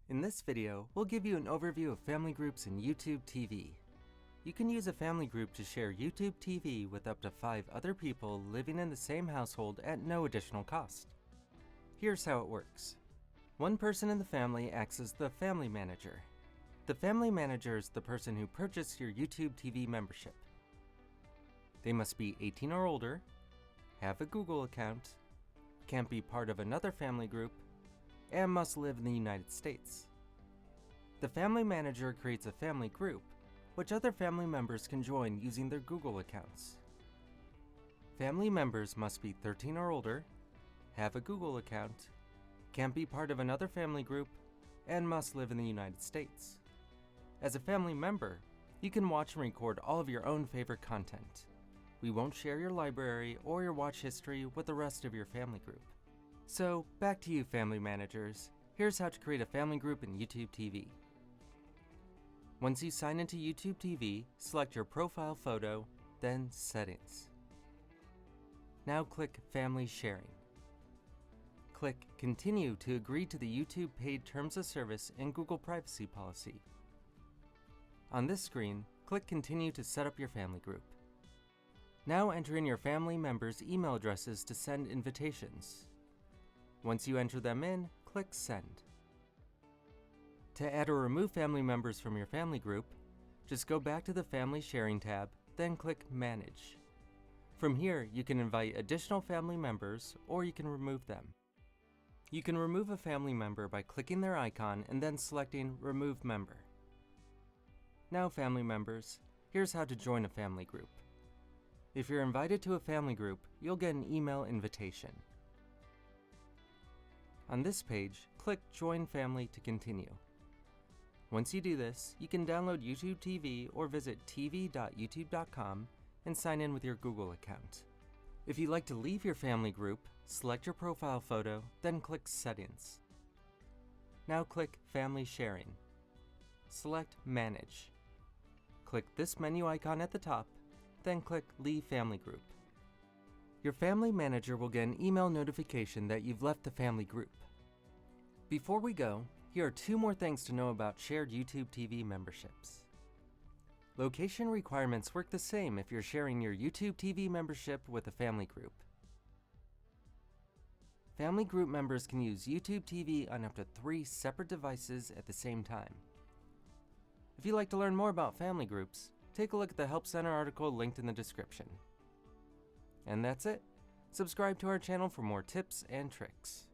In this video, we'll give you an overview of family groups in YouTube TV. You can use a family group to share YouTube TV with up to 5 other people living in the same household at no additional cost. Here's how it works. One person in the family acts as the family manager. The family manager is the person who purchased your YouTube TV membership. They must be 18 or older, have a Google account, can't be part of another family group, and must live in the United States. The family manager creates a family group, which other family members can join using their Google accounts. Family members must be 13 or older, have a Google account, can't be part of another family group, and must live in the United States. As a family member, you can watch and record all of your own favorite content. We won't share your library or your watch history with the rest of your family group. So, back to you family managers. Here's how to create a family group in YouTube TV. Once you sign into YouTube TV, select your profile photo, then Settings. Now click Family Sharing. Click Continue to agree to the YouTube paid terms of service and Google privacy policy. On this screen, click Continue to set up your family group. Now enter in your family members' email addresses to send invitations. Once you enter them in, click Send. To add or remove family members from your family group, just go back to the Family Sharing tab, then click Manage. From here, you can invite additional family members, or you can remove them. You can remove a family member by clicking their icon and then selecting Remove Member. Now family members, here's how to join a family group. If you're invited to a family group, you'll get an email invitation. On this page, click Join Family to continue. Once you do this, you can download YouTube TV or visit tv.youtube.com and sign in with your Google account. If you'd like to leave your family group, select your profile photo, then click Settings. Now click Family Sharing. Select Manage. Click this menu icon at the top, then click Leave Family Group. Your family manager will get an email notification that you've left the family group. Before we go, here are 2 more things to know about shared YouTube TV memberships. Location requirements work the same if you're sharing your YouTube TV membership with a family group. Family group members can use YouTube TV on up to 3 separate devices at the same time. If you'd like to learn more about family groups, take a look at the Help Center article linked in the description. And that's it. Subscribe to our channel for more tips and tricks.